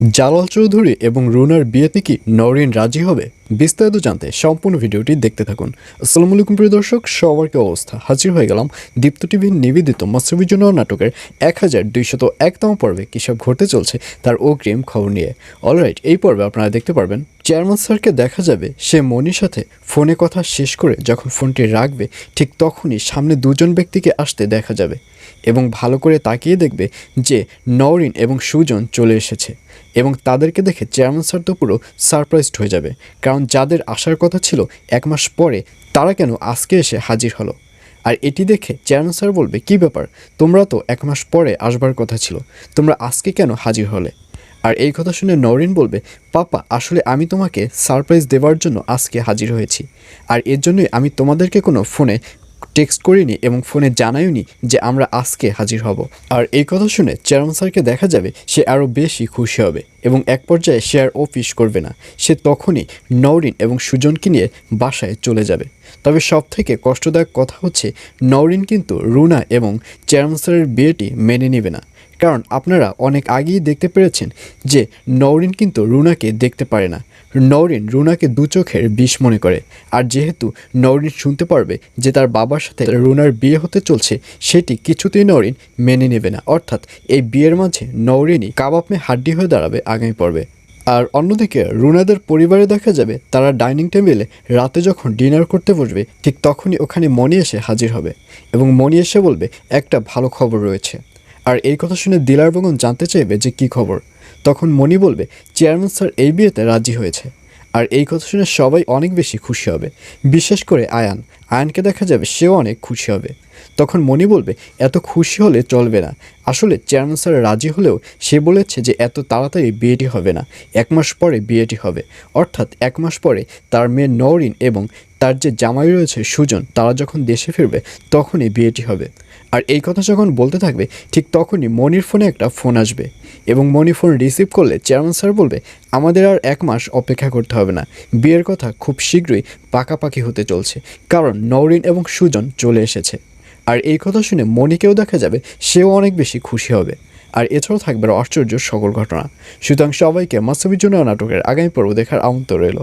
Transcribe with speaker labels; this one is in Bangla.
Speaker 1: জালাল চৌধুরী এবং রুনার বিয়েতে কি নওরিন রাজি হবে? বিস্তারিত জানতে সম্পূর্ণ ভিডিওটি দেখতে থাকুন। আসসালামু আলাইকুম প্রিয় দর্শক, সবার কি অবস্থা? হাজির হয়ে গেলাম দীপ্ত টিভির নিবেদিত মাস্টারবিজ নাটকের 1201তম পর্বে কী সব ঘটতে চলছে তার অগ্রিম খবর নিয়ে। অলরাইট, এই পর্বে আপনারা দেখতে পারবেন চেয়ারম্যান স্যারকে দেখা যাবে সে মনির সাথে ফোনে কথা শেষ করে যখন ফোনটি রাখবে ঠিক তখনই সামনে দুজন ব্যক্তিকে আসতে দেখা যাবে এবং ভালো করে তাকিয়ে দেখবে যে নওরিন এবং সুজন চলে এসেছে এবং তাদেরকে দেখে চেয়ারম্যান স্যার তো পুরো সারপ্রাইজড হয়ে যাবে, কারণ যাদের আসার কথা ছিল 1 মাস পরে তারা কেন আজকে এসে হাজির হলো। আর এটি দেখে চেয়ারম্যান স্যার বলবে, কী ব্যাপার, তোমরা তো 1 মাস পরে আসবার কথা ছিল, তোমরা আজকে কেন হাজির হলে? আর এই কথা শুনে নওরিন বলবে, পাপা আসলে আমি তোমাকে সারপ্রাইজ দেওয়ার জন্য আজকে হাজির হয়েছি, আর এর জন্যই আমি তোমাদেরকে কোনো ফোনে টেক্সট করিনি এবং ফোনে জানাইনি যে আমরা আজকে হাজির হব। আর এই কথা শুনে চেয়ারম্যান স্যারকে দেখা যাবে সে আরও বেশি খুশি হবে এবং এক পর্যায়ে সে আর অফিস করবে না, সে তখনই নওরিন এবং সুজনকে নিয়ে বাসায় চলে যাবে। তবে সবথেকে কষ্টদায়ক কথা হচ্ছে নওরিন কিন্তু রুনা এবং চেয়ারম্যান স্যারের বিয়েটি মেনে নেবে না, কারণ আপনারা অনেক আগেই দেখতে পেরেছেন যে নওরিন কিন্তু রুনাকে দেখতে পারে না। নওরিন রুনাকে দু চোখের বিষ মনে করে, আর যেহেতু নওরিন শুনতে পারবে যে তার বাবার সাথে রুনার বিয়ে হতে চলছে, সেটি কিছুতেই নওরিন মেনে নেবে না। অর্থাৎ এই বিয়ের মাঝে নওরিনই কাবাব মে হাড্ডি হয়ে দাঁড়াবে আগামী পর্বে। আর অন্যদিকে রুনাদের পরিবারে দেখা যাবে তারা ডাইনিং টেবিলে রাতে যখন ডিনার করতে বসবে ঠিক তখনই ওখানে মনি এসে হাজির হবে এবং মনি এসে বলবে একটা ভালো খবর রয়েছে। আর এই কথা শুনে দিলার বেগম জানতে চাইবে যে কী খবর। তখন মনি বলবে চেয়ারম্যান স্যার এই বিয়েতে রাজি হয়েছে। আর এই কথা শুনে সবাই অনেক বেশি খুশি হবে, বিশেষ করে আয়ানকে দেখা যাবে সেও অনেক খুশি হবে। তখন মনি বলবে এত খুশি হলে চলবে না, আসলে চেয়ারম্যান স্যার রাজি হলেও সে বলেছে যে এত তাড়াতাড়ি বিয়েটি হবে না, 1 মাস পরে বিয়েটি হবে। অর্থাৎ 1 মাস পরে তার মেয়ে নওরিন এবং তার যে জামাই রয়েছে সুজন তারা যখন দেশে ফিরবে তখনই বিয়েটি হবে। আর এই কথা যখন বলতে থাকবে ঠিক তখনই মনির ফোনে একটা ফোন আসবে এবং মনি ফোন রিসিভ করলে চেয়ারম্যান স্যার বলবে আমাদের আর 1 মাস অপেক্ষা করতে হবে না, বিয়ের কথা খুব শীঘ্রই পাকাপাকি হতে চলছে, কারণ নওরিন এবং সুজন চলে এসেছে। আর এই কথা শুনে মনিকেও দেখা যাবে সেও অনেক বেশি খুশি হবে। আর এছাড়াও থাকবে আশ্চর্য সকল ঘটনা। সুতরাং সবাইকে মাস্টারবিজ নাটকের আগামী পর্ব দেখার আমন্ত্রণ রইল।